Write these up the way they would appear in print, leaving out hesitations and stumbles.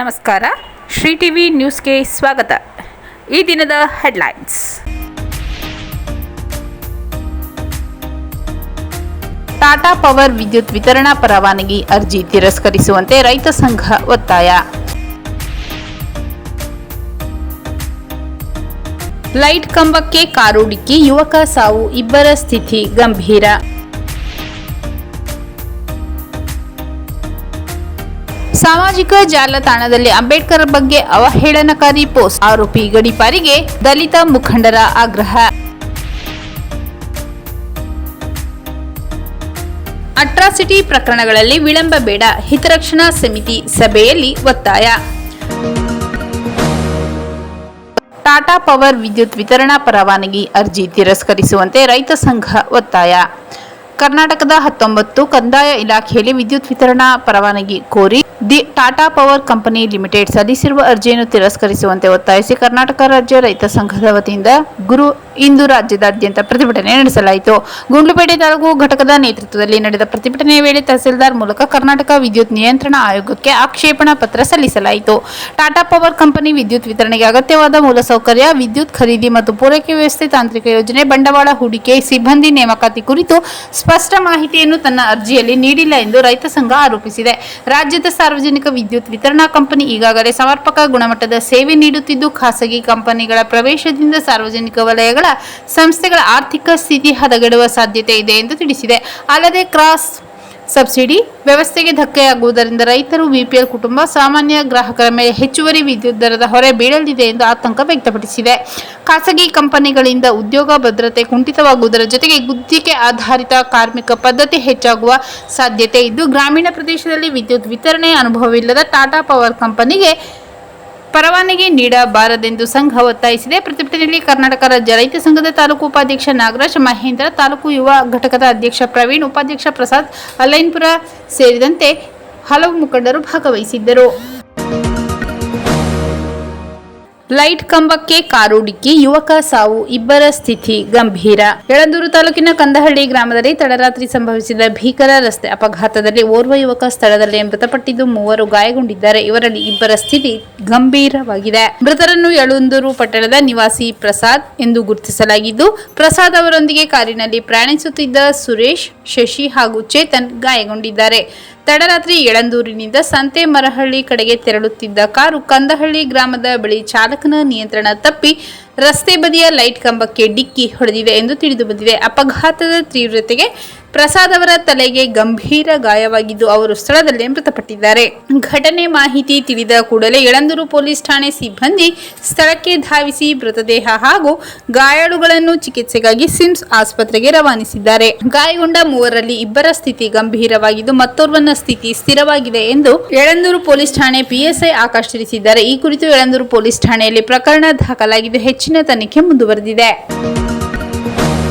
ನಮಸ್ಕಾರ. ಶ್ರೀ ಟಿವಿ ನ್ಯೂಸ್ಗೆ ಸ್ವಾಗತ. ಈ ದಿನದ ಹೆಡ್ಲೈನ್ಸ್. ಟಾಟಾ ಪವರ್ ವಿದ್ಯುತ್ ವಿತರಣಾ ಪರವಾನಗಿ ಅರ್ಜಿ ತಿರಸ್ಕರಿಸುವಂತೆ ರೈತ ಸಂಘ ಒತ್ತಾಯ. ಲೈಟ್ ಕಂಬಕ್ಕೆ ಕಾರು ಡಿಕ್ಕಿ, ಯುವಕ ಸಾವು, ಇಬ್ಬರ ಸ್ಥಿತಿ ಗಂಭೀರ. ಸಾಮಾಜಿಕ ಜಾಲತಾಣದಲ್ಲಿ ಅಂಬೇಡ್ಕರ್ ಬಗ್ಗೆ ಅವಹೇಳನಕಾರಿ ಪೋಸ್ಟ್, ಆರೋಪಿ ಗಡೀಪಾರಿಗೆ ದಲಿತ ಮುಖಂಡರ ಆಗ್ರಹ. ಅಟ್ರಾಸಿಟಿ ಪ್ರಕರಣಗಳಲ್ಲಿ ವಿಳಂಬ ಬೇಡ, ಹಿತರಕ್ಷಣಾ ಸಮಿತಿ ಸಭೆಯಲ್ಲಿ ಒತ್ತಾಯ. ಟಾಟಾ ಪವರ್ ವಿದ್ಯುತ್ ವಿತರಣಾ ಪರವಾನಗಿ ಅರ್ಜಿ ತಿರಸ್ಕರಿಸುವಂತೆ ರೈತ ಸಂಘ ಒತ್ತಾಯ. ಕರ್ನಾಟಕದ 19 ಕಂದಾಯ ಇಲಾಖೆಯಲ್ಲಿ ವಿದ್ಯುತ್ ವಿತರಣಾ ಪರವಾನಗಿ ಕೋರಿ ಟಾಟಾ ಪವರ್ ಕಂಪನಿ ಲಿಮಿಟೆಡ್ ಸಲ್ಲಿಸಿರುವ ಅರ್ಜಿಯನ್ನು ತಿರಸ್ಕರಿಸುವಂತೆ ಒತ್ತಾಯಿಸಿ ಕರ್ನಾಟಕ ರಾಜ್ಯ ರೈತ ಸಂಘದ ವತಿಯಿಂದ ಇಂದು ರಾಜ್ಯದಾದ್ಯಂತ ಪ್ರತಿಭಟನೆ ನಡೆಸಲಾಯಿತು. ಗುಂಡ್ಲುಪೇಟೆ ತಾಲೂಕು ಘಟಕದ ನೇತೃತ್ವದಲ್ಲಿ ನಡೆದ ಪ್ರತಿಭಟನೆಯ ವೇಳೆ ತಹಸೀಲ್ದಾರ್ ಮೂಲಕ ಕರ್ನಾಟಕ ವಿದ್ಯುತ್ ನಿಯಂತ್ರಣ ಆಯೋಗಕ್ಕೆ ಆಕ್ಷೇಪಣಾ ಪತ್ರ ಸಲ್ಲಿಸಲಾಯಿತು. ಟಾಟಾ ಪವರ್ ಕಂಪನಿ ವಿದ್ಯುತ್ ವಿತರಣೆಗೆ ಅಗತ್ಯವಾದ ಮೂಲಸೌಕರ್ಯ, ವಿದ್ಯುತ್ ಖರೀದಿ ಮತ್ತು ಪೂರೈಕೆ ವ್ಯವಸ್ಥೆ, ತಾಂತ್ರಿಕ ಯೋಜನೆ, ಬಂಡವಾಳ ಹೂಡಿಕೆ, ಸಿಬ್ಬಂದಿ ನೇಮಕಾತಿ ಕುರಿತು ಸ್ಪಷ್ಟ ಮಾಹಿತಿಯನ್ನು ತನ್ನ ಅರ್ಜಿಯಲ್ಲಿ ನೀಡಿಲ್ಲ ಎಂದು ರೈತ ಸಂಘ ಆರೋಪಿಸಿದೆ. ರಾಜ್ಯದ ಸಾರ್ವಜನಿಕ ವಿದ್ಯುತ್ ವಿತರಣಾ ಕಂಪನಿ ಈಗಾಗಲೇ ಸಮರ್ಪಕ ಗುಣಮಟ್ಟದ ಸೇವೆ ನೀಡುತ್ತಿದ್ದು, ಖಾಸಗಿ ಕಂಪನಿಗಳ ಪ್ರವೇಶದಿಂದ ಸಾರ್ವಜನಿಕ ವಲಯಗಳ ಸಂಸ್ಥೆಗಳ ಆರ್ಥಿಕ ಸ್ಥಿತಿ ಹದಗೆಡುವ ಸಾಧ್ಯತೆ ಇದೆ ಎಂದು ತಿಳಿಸಿದೆ. ಅಲ್ಲದೆ ಕ್ರಾಸ್ ಸಬ್ಸಿಡಿ ವ್ಯವಸ್ಥೆಗೆ ಧಕ್ಕೆಯಾಗುವುದರಿಂದ ರೈತರು, ಬಿಪಿಎಲ್ ಕುಟುಂಬ, ಸಾಮಾನ್ಯ ಗ್ರಾಹಕರ ಮೇಲೆ ಹೆಚ್ಚುವರಿ ವಿದ್ಯುತ್ ದರದ ಹೊರೆ ಬೀಳಲಿದೆ ಎಂದು ಆತಂಕ ವ್ಯಕ್ತಪಡಿಸಿದೆ. ಖಾಸಗಿ ಕಂಪನಿಗಳಿಂದ ಉದ್ಯೋಗ ಭದ್ರತೆ ಕುಂಠಿತವಾಗುವುದರ ಜೊತೆಗೆ ಗುತ್ತಿಗೆ ಆಧಾರಿತ ಕಾರ್ಮಿಕ ಪದ್ಧತಿ ಹೆಚ್ಚಾಗುವ ಸಾಧ್ಯತೆ ಇದ್ದು, ಗ್ರಾಮೀಣ ಪ್ರದೇಶದಲ್ಲಿ ವಿದ್ಯುತ್ ವಿತರಣೆ ಅನುಭವವಿಲ್ಲದ ಟಾಟಾ ಪವರ್ ಕಂಪನಿಗೆ ಪರವಾನಗಿ ನೀಡಬಾರದೆಂದು ಸಂಘ ಒತ್ತಾಯಿಸಿದೆ. ಪ್ರತಿಭಟನೆಯಲ್ಲಿ ಕರ್ನಾಟಕ ರಾಜ್ಯ ರೈತ ಸಂಘದ ತಾಲೂಕು ಉಪಾಧ್ಯಕ್ಷ ನಾಗರಾಜ್ ಮಹೇಂದ್ರ, ತಾಲೂಕು ಯುವ ಘಟಕದ ಅಧ್ಯಕ್ಷ ಪ್ರವೀಣ್, ಉಪಾಧ್ಯಕ್ಷ ಪ್ರಸಾದ್, ಅಲೈನ್ಪುರ ಸೇರಿದಂತೆ ಹಲವು ಮುಖಂಡರು ಭಾಗವಹಿಸಿದ್ದರು. ಲೈಟ್ ಕಂಬಕ್ಕೆ ಕಾರು ಡಿಕ್ಕಿ, ಯುವಕ ಸಾವು, ಇಬ್ಬರ ಸ್ಥಿತಿ ಗಂಭೀರ. ಯಳಂದೂರು ತಾಲೂಕಿನ ಕಂದಹಳ್ಳಿ ಗ್ರಾಮದಲ್ಲಿ ತಡರಾತ್ರಿ ಸಂಭವಿಸಿದ ಭೀಕರ ರಸ್ತೆ ಅಪಘಾತದಲ್ಲಿ ಓರ್ವ ಯುವಕ ಸ್ಥಳದಲ್ಲೇ ಮೃತಪಟ್ಟಿದ್ದು, 3 ಗಾಯಗೊಂಡಿದ್ದಾರೆ. ಇವರಲ್ಲಿ ಇಬ್ಬರ ಸ್ಥಿತಿ ಗಂಭೀರವಾಗಿದೆ. ಮೃತರನ್ನು ಯಳಂದೂರು ಪಟ್ಟಣದ ನಿವಾಸಿ ಪ್ರಸಾದ್ ಎಂದು ಗುರುತಿಸಲಾಗಿದ್ದು, ಪ್ರಸಾದ್ ಅವರೊಂದಿಗೆ ಕಾರಿನಲ್ಲಿ ಪ್ರಯಾಣಿಸುತ್ತಿದ್ದ ಸುರೇಶ್, ಶಶಿ ಹಾಗೂ ಚೇತನ್ ಗಾಯಗೊಂಡಿದ್ದಾರೆ. ತಡರಾತ್ರಿ ಯಳಂದೂರಿನಿಂದ ಸಂತೆ ಮರಹಳ್ಳಿ ಕಡೆಗೆ ತೆರಳುತ್ತಿದ್ದ ಕಾರು ಕಂದಹಳ್ಳಿ ಗ್ರಾಮದ ಬಳಿ ಚಾಲಕನ ನಿಯಂತ್ರಣ ತಪ್ಪಿ ರಸ್ತೆ ಬದಿಯ ಲೈಟ್ ಕಂಬಕ್ಕೆ ಡಿಕ್ಕಿ ಹೊಡೆದಿದೆ ಎಂದು ತಿಳಿದು ಬಂದಿದೆ. ಅಪಘಾತದ ತೀವ್ರತೆಗೆ ಪ್ರಸಾದ್ ಅವರ ತಲೆಗೆ ಗಂಭೀರ ಗಾಯವಾಗಿದ್ದು, ಅವರು ಸ್ಥಳದಲ್ಲೇ ಮೃತಪಟ್ಟಿದ್ದಾರೆ. ಘಟನೆ ಮಾಹಿತಿ ತಿಳಿದ ಕೂಡಲೇ ಯಳಂದೂರು ಪೊಲೀಸ್ ಠಾಣೆ ಸಿಬ್ಬಂದಿ ಸ್ಥಳಕ್ಕೆ ಧಾವಿಸಿ ಮೃತದೇಹ ಹಾಗೂ ಗಾಯಾಳುಗಳನ್ನು ಚಿಕಿತ್ಸೆಗಾಗಿ ಸಿಮ್ಸ್ ಆಸ್ಪತ್ರೆಗೆ ರವಾನಿಸಿದ್ದಾರೆ. ಗಾಯಗೊಂಡ 3ರಲ್ಲಿ ಇಬ್ಬರ ಸ್ಥಿತಿ ಗಂಭೀರವಾಗಿದ್ದು, ಮತ್ತೋರ್ವನ ಸ್ಥಿತಿ ಸ್ಥಿರವಾಗಿದೆ ಎಂದು ಯಳಂದೂರು ಪೊಲೀಸ್ ಠಾಣೆ ಪಿಎಸ್ಐ ಆಕಾಶ್ ತಿಳಿಸಿದ್ದಾರೆ. ಈ ಕುರಿತು ಯಳಂದೂರು ಪೊಲೀಸ್ ಠಾಣೆಯಲ್ಲಿ ಪ್ರಕರಣ ದಾಖಲಾಗಿದ್ದು, ಹೆಚ್ಚಿನ ತನಿಖೆ ಮುಂದುವರೆದಿದೆ.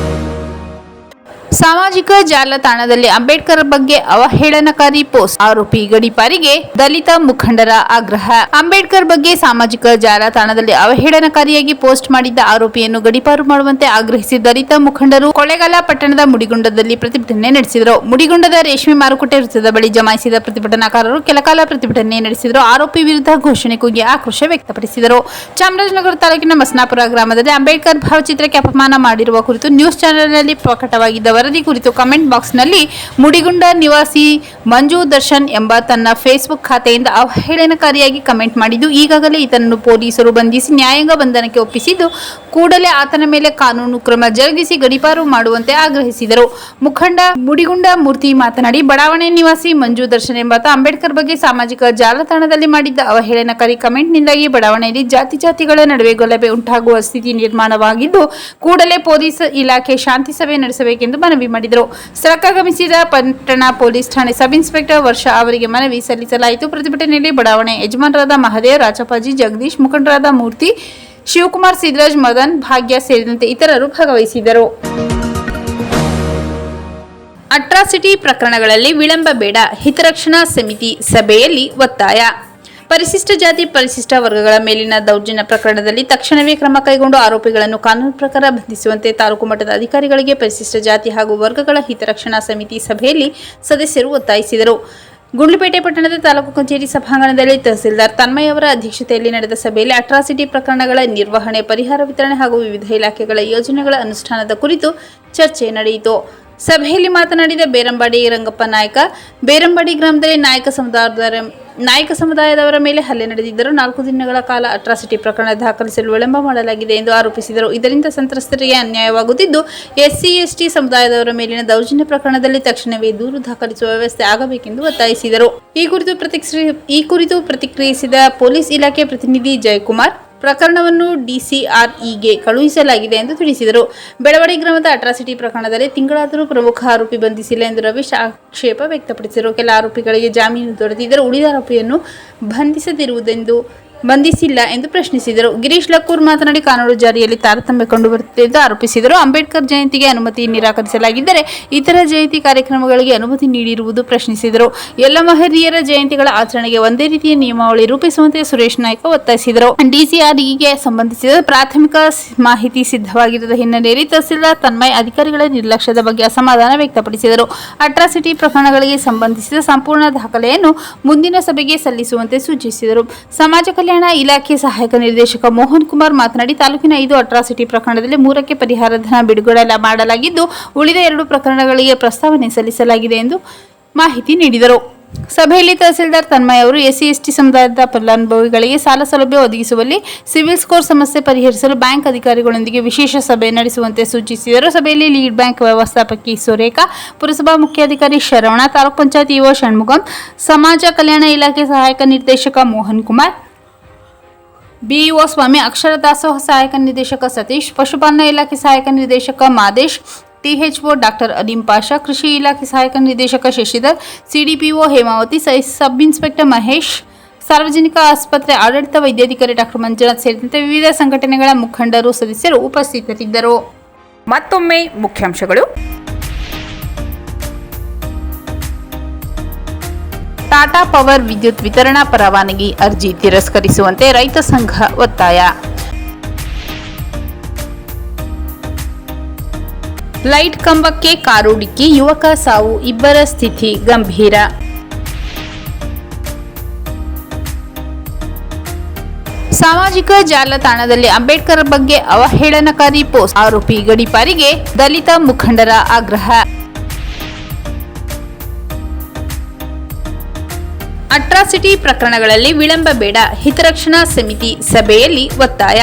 ಸಾಮಾಜಿಕ ಜಾಲತಾಣದಲ್ಲಿ ಅಂಬೇಡ್ಕರ್ ಬಗ್ಗೆ ಅವಹೇಳನಕಾರಿ ಪೋಸ್ಟ್, ಆರೋಪಿ ಗಡೀಪಾರಿಗೆ ದಲಿತ ಮುಖಂಡರ ಆಗ್ರಹ. ಅಂಬೇಡ್ಕರ್ ಬಗ್ಗೆ ಸಾಮಾಜಿಕ ಜಾಲತಾಣದಲ್ಲಿ ಅವಹೇಳನಕಾರಿಯಾಗಿ ಪೋಸ್ಟ್ ಮಾಡಿದ್ದ ಆರೋಪಿಯನ್ನು ಗಡೀಪಾರು ಮಾಡುವಂತೆ ಆಗ್ರಹಿಸಿ ದಲಿತ ಮುಖಂಡರು ಕೊಳ್ಳೇಗಾಲ ಪಟ್ಟಣದ ಮುಡಿಗುಂಡದಲ್ಲಿ ಪ್ರತಿಭಟನೆ ನಡೆಸಿದರು. ಮುಡಿಗುಂಡದ ರೇಷ್ಮೆ ಮಾರುಕಟ್ಟೆ ವೃತ್ತದ ಬಳಿ ಜಮಾಯಿಸಿದ ಪ್ರತಿಭಟನಾಕಾರರು ಕೆಲಕಾಲ ಪ್ರತಿಭಟನೆ ನಡೆಸಿದರು. ಆರೋಪಿ ವಿರುದ್ಧ ಘೋಷಣೆ ಕೂಗಿ ಆಕ್ರೋಶ ವ್ಯಕ್ತಪಡಿಸಿದರು. ಚಾಮರಾಜನಗರ ತಾಲೂಕಿನ ಮಸ್ನಾಪುರ ಗ್ರಾಮದಲ್ಲಿ ಅಂಬೇಡ್ಕರ್ ಭಾವಚಿತ್ರಕ್ಕೆ ಅಪಮಾನ ಮಾಡಿರುವ ಕುರಿತು ನ್ಯೂಸ್ ಚಾನೆಲ್ನಲ್ಲಿ ಪ್ರಕಟವಾಗಿದ್ದ ವರದಿ ಕುರಿತು ಕಮೆಂಟ್ ಬಾಕ್ಸ್ನಲ್ಲಿ ಮುಡಿಗುಂಡ ನಿವಾಸಿ ಮಂಜು ದರ್ಶನ್ ಎಂಬ ತನ್ನ ಫೇಸ್ಬುಕ್ ಖಾತೆಯಿಂದ ಅವಹೇಳನಕಾರಿಯಾಗಿ ಕಮೆಂಟ್ ಮಾಡಿದ್ದು, ಈಗಾಗಲೇ ಈತನನ್ನು ಪೊಲೀಸರು ಬಂಧಿಸಿ ನ್ಯಾಯಾಂಗ ಬಂಧನಕ್ಕೆ ಒಪ್ಪಿಸಿದ್ದು, ಕೂಡಲೇ ಆತನ ಮೇಲೆ ಕಾನೂನು ಕ್ರಮ ಜರುಗಿಸಿ ಗಡೀಪಾರು ಮಾಡುವಂತೆ ಆಗ್ರಹಿಸಿದರು. ಮುಖಂಡ ಮುಡಿಗುಂಡ ಮೂರ್ತಿ ಮಾತನಾಡಿ, ಬಡಾವಣೆ ನಿವಾಸಿ ಮಂಜು ದರ್ಶನ್ ಎಂಬಾತ ಅಂಬೇಡ್ಕರ್ ಬಗ್ಗೆ ಸಾಮಾಜಿಕ ಜಾಲತಾಣದಲ್ಲಿ ಮಾಡಿದ್ದ ಅವಹೇಳನಕಾರಿ ಕಮೆಂಟ್ನಿಂದಾಗಿ ಬಡಾವಣೆಯಲ್ಲಿ ಜಾತಿಗಳ ನಡುವೆ ಗಲಭೆ ಉಂಟಾಗುವ ಸ್ಥಿತಿ ನಿರ್ಮಾಣವಾಗಿದ್ದು, ಕೂಡಲೇ ಪೊಲೀಸ್ ಇಲಾಖೆ ಶಾಂತಿ ಸಭೆ ನಡೆಸಬೇಕೆಂದು ಮನವಿ ಮಾಡಿದರು. ಸ್ಥಳಕ್ಕಾಗಮಿಸಿದ ಪಟ್ಟಣ ಪೊಲೀಸ್ ಠಾಣೆ ಸಬ್ ಇನ್ಸ್ಪೆಕ್ಟರ್ ವರ್ಷ ಅವರಿಗೆ ಮನವಿ ಸಲ್ಲಿಸಲಾಯಿತು. ಪ್ರತಿಭಟನೆಯಲ್ಲಿ ಬಡಾವಣೆ ಯಜಮಾನರಾದ ಮಹದೇವ್, ರಾಚಪ್ಪಾಜಿ, ಜಗದೀಶ್, ಮುಖಂಡರಾದ ಮೂರ್ತಿ, ಶಿವಕುಮಾರ್, ಸಿದ್ದರಾಜ್, ಮದನ್, ಭಾಗ್ಯ ಸೇರಿದಂತೆ ಇತರರು ಭಾಗವಹಿಸಿದ್ದರು. ಅಟ್ರಾಸಿಟಿ ಪ್ರಕರಣಗಳಲ್ಲಿ ವಿಳಂಬ ಬೇಡ, ಹಿತರಕ್ಷಣಾ ಸಮಿತಿ ಸಭೆಯಲ್ಲಿ ಒತ್ತಾಯ. ಪರಿಶಿಷ್ಟ ಜಾತಿ ಪರಿಶಿಷ್ಟ ವರ್ಗಗಳ ಮೇಲಿನ ದೌರ್ಜನ್ಯ ಪ್ರಕರಣದಲ್ಲಿ ತಕ್ಷಣವೇ ಕ್ರಮ ಕೈಗೊಂಡು ಆರೋಪಿಗಳನ್ನು ಕಾನೂನು ಪ್ರಕಾರ ಬಂಧಿಸುವಂತೆ ತಾಲೂಕು ಮಟ್ಟದ ಅಧಿಕಾರಿಗಳಿಗೆ ಪರಿಶಿಷ್ಟ ಜಾತಿ ಹಾಗೂ ವರ್ಗಗಳ ಹಿತರಕ್ಷಣಾ ಸಮಿತಿ ಸಭೆಯಲ್ಲಿ ಸದಸ್ಯರು ಒತ್ತಾಯಿಸಿದರು. ಗುಂಡ್ಲುಪೇಟೆ ಪಟ್ಟಣದ ತಾಲೂಕು ಕಚೇರಿ ಸಭಾಂಗಣದಲ್ಲಿ ತಹಸೀಲ್ದಾರ್ ತನ್ಮಯ್ ಅವರ ಅಧ್ಯಕ್ಷತೆಯಲ್ಲಿ ನಡೆದ ಸಭೆಯಲ್ಲಿ ಅಟ್ರಾಸಿಟಿ ಪ್ರಕರಣಗಳ ನಿರ್ವಹಣೆ, ಪರಿಹಾರ ವಿತರಣೆ ಹಾಗೂ ವಿವಿಧ ಇಲಾಖೆಗಳ ಯೋಜನೆಗಳ ಅನುಷ್ಠಾನದ ಕುರಿತು ಚರ್ಚೆ ನಡೆಯಿತು. ಸಭೆಯಲ್ಲಿ ಮಾತನಾಡಿದ ಬೇರಂಬಾಡಿ ರಂಗಪ್ಪ ನಾಯಕ, ಬೇರಂಬಾಡಿ ಗ್ರಾಮದಲ್ಲಿ ನಾಯಕ ಸಮುದಾಯದವರ ಮೇಲೆ ಹಲ್ಲೆ ನಡೆದಿದ್ದರೂ 4 ದಿನಗಳ ಕಾಲ ಅಟ್ರಾಸಿಟಿ ಪ್ರಕರಣ ದಾಖಲಿಸಲು ವಿಳಂಬ ಮಾಡಲಾಗಿದೆ ಎಂದು ಆರೋಪಿಸಿದರು. ಇದರಿಂದ ಸಂತ್ರಸ್ತರಿಗೆ ಅನ್ಯಾಯವಾಗುತ್ತಿದ್ದು, SC/ST ಸಮುದಾಯದವರ ಮೇಲಿನ ದೌರ್ಜನ್ಯ ಪ್ರಕರಣದಲ್ಲಿ ತಕ್ಷಣವೇ ದೂರು ದಾಖಲಿಸುವ ವ್ಯವಸ್ಥೆ ಆಗಬೇಕೆಂದು ಒತ್ತಾಯಿಸಿದರು. ಈ ಕುರಿತು ಪ್ರತಿಕ್ರಿಯಿಸಿದ ಪೊಲೀಸ್ ಇಲಾಖೆ ಪ್ರತಿನಿಧಿ ಜಯಕುಮಾರ್, ಪ್ರಕರಣವನ್ನು DCREಗೆ ಕಳುಹಿಸಲಾಗಿದೆ ಎಂದು ತಿಳಿಸಿದರು. ಬೆಳವಡಿ ಗ್ರಾಮದ ಅಟ್ರಾಸಿಟಿ ಪ್ರಕರಣದಲ್ಲಿ ತಿಂಗಳಾದರೂ ಪ್ರಮುಖ ಆರೋಪಿ ಬಂಧಿಸಿಲ್ಲ ಎಂದು ರವೀಶ್ ಆಕ್ಷೇಪ ವ್ಯಕ್ತಪಡಿಸಿದರು. ಕೆಲ ಆರೋಪಿಗಳಿಗೆ ಜಾಮೀನು ದೊರೆತಿದ್ದರೂ ಉಳಿದ ಆರೋಪಿಯನ್ನು ಬಂಧಿಸಿಲ್ಲ ಎಂದು ಪ್ರಶ್ನಿಸಿದರು. ಗಿರೀಶ್ ಲಕ್ಕೂರ್ ಮಾತನಾಡಿ, ಕಾನೂನು ಜಾರಿಯಲ್ಲಿ ತಾರತಮ್ಯ ಕಂಡುಬರುತ್ತಿದೆ ಎಂದು ಆರೋಪಿಸಿದರು. ಅಂಬೇಡ್ಕರ್ ಜಯಂತಿಗೆ ಅನುಮತಿ ನಿರಾಕರಿಸಲಾಗಿದ್ದರೆ ಇತರ ಜಯಂತಿ ಕಾರ್ಯಕ್ರಮಗಳಿಗೆ ಅನುಮತಿ ನೀಡಿರುವುದು ಪ್ರಶ್ನಿಸಿದರು. ಎಲ್ಲ ಮಹನೀಯರ ಜಯಂತಿಗಳ ಆಚರಣೆಗೆ ಒಂದೇ ರೀತಿಯ ನಿಯಮಾವಳಿ ರೂಪಿಸುವಂತೆ ಸುರೇಶ್ ನಾಯ್ಕ ಒತ್ತಾಯಿಸಿದರು. DCREಗೆ ಸಂಬಂಧಿಸಿದ ಪ್ರಾಥಮಿಕ ಮಾಹಿತಿ ಸಿದ್ಧವಾಗಿರದ ಹಿನ್ನೆಲೆಯಲ್ಲಿ ತಹಸೀಲ್ದಾರ್ ತನ್ಮಯ್ ಅಧಿಕಾರಿಗಳ ನಿರ್ಲಕ್ಷ್ಯದ ಬಗ್ಗೆ ಅಸಮಾಧಾನ ವ್ಯಕ್ತಪಡಿಸಿದರು. ಅಟ್ರಾಸಿಟಿ ಪ್ರಕರಣಗಳಿಗೆ ಸಂಬಂಧಿಸಿದ ಸಂಪೂರ್ಣ ದಾಖಲೆಯನ್ನು ಮುಂದಿನ ಸಭೆಗೆ ಸಲ್ಲಿಸುವಂತೆ ಸೂಚಿಸಿದರು. ಸಮಾಜ ಕಲ್ಯಾಣ ಇಲಾಖೆ ಸಹಾಯಕ ನಿರ್ದೇಶಕ ಮೋಹನ್ ಕುಮಾರ್ ಮಾತನಾಡಿ, ತಾಲೂಕಿನ 5 ಅಟ್ರಾಸಿಟಿ ಪ್ರಕರಣದಲ್ಲಿ 3ಕ್ಕೆ ಪರಿಹಾರ ಧನ ಬಿಡುಗಡೆ ಮಾಡಲಾಗಿದ್ದು, ಉಳಿದ 2 ಪ್ರಕರಣಗಳಿಗೆ ಪ್ರಸ್ತಾವನೆ ಸಲ್ಲಿಸಲಾಗಿದೆ ಎಂದು ಮಾಹಿತಿ ನೀಡಿದರು. ಸಭೆಯಲ್ಲಿ ತಹಸೀಲ್ದಾರ್ ತನ್ಮಯ್ ಅವರು SC/ST ಸಮುದಾಯದ ಫಲಾನುಭವಿಗಳಿಗೆ ಸಾಲ ಸೌಲಭ್ಯ ಒದಗಿಸುವಲ್ಲಿ ಸಿವಿಲ್ ಸ್ಕೋರ್ ಸಮಸ್ಯೆ ಪರಿಹರಿಸಲು ಬ್ಯಾಂಕ್ ಅಧಿಕಾರಿಗಳೊಂದಿಗೆ ವಿಶೇಷ ಸಭೆ ನಡೆಸುವಂತೆ ಸೂಚಿಸಿದರು. ಸಭೆಯಲ್ಲಿ ಲೀಡ್ ಬ್ಯಾಂಕ್ ವ್ಯವಸ್ಥಾಪಕಿ ಸುರೇಖಾ, ಪುರಸಭಾ ಮುಖ್ಯಾಧಿಕಾರಿ ಶರವಣ, ತಾಲೂಕು ಪಂಚಾಯತ್ ಇಒ ಷಣ್ಮುಗಂ, ಸಮಾಜ ಕಲ್ಯಾಣ ಇಲಾಖೆ ಸಹಾಯಕ ನಿರ್ದೇಶಕ ಮೋಹನ್ ಕುಮಾರ್, BEO ಸ್ವಾಮಿ, ಅಕ್ಷರ ದಾಸೋಹ ಸಹಾಯಕ ನಿರ್ದೇಶಕ ಸತೀಶ್, ಪಶುಪಾಲನಾ ಇಲಾಖೆ ಸಹಾಯಕ ನಿರ್ದೇಶಕ ಮಾದೇಶ್, THO ಡಾಕ್ಟರ್ ಅಲೀಂ ಪಾಷಾ, ಕೃಷಿ ಇಲಾಖೆ ಸಹಾಯಕ ನಿರ್ದೇಶಕ Shashidhar, CDPO Hemavathi, sub inspector Mahesh, ಸಾರ್ವಜನಿಕ ಆಸ್ಪತ್ರೆ ಆಡಳಿತ ವೈದ್ಯಾಧಿಕಾರಿ ಡಾಕ್ಟರ್ ಮಂಜುನಾಥ್ ಸೇರಿದಂತೆ ವಿವಿಧ ಸಂಘಟನೆಗಳ ಮುಖಂಡರು, ಸದಸ್ಯರು ಉಪಸ್ಥಿತರಿದ್ದರು. ಮತ್ತೊಮ್ಮೆ ಮುಖ್ಯಾಂಶಗಳು. ಟಾಟಾ ಪವರ್ ವಿದ್ಯುತ್ ವಿತರಣಾ ಪರವಾನಗಿ ಅರ್ಜಿ ತಿರಸ್ಕರಿಸುವಂತೆ ರೈತ ಸಂಘ ಒತ್ತಾಯ. ಲೈಟ್ ಕಂಬಕ್ಕೆ ಕಾರು ಡಿಕ್ಕಿ, ಯುವಕ ಸಾವು, ಇಬ್ಬರ ಸ್ಥಿತಿ ಗಂಭೀರ. ಸಾಮಾಜಿಕ ಜಾಲತಾಣದಲ್ಲಿ ಅಂಬೇಡ್ಕರ್ ಬಗ್ಗೆ ಅವಹೇಳನಕಾರಿ ಪೋಸ್ಟ್, ಆರೋಪಿ ಗಡೀಪಾರಿಗೆ ದಲಿತ ಮುಖಂಡರ ಆಗ್ರಹ. ಅಟ್ರಾಸಿಟಿ ಪ್ರಕರಣಗಳಲ್ಲಿ ವಿಳಂಬ ಬೇಡ, ಹಿತರಕ್ಷಣಾ ಸಮಿತಿ ಸಭೆಯಲ್ಲಿ ಒತ್ತಾಯ.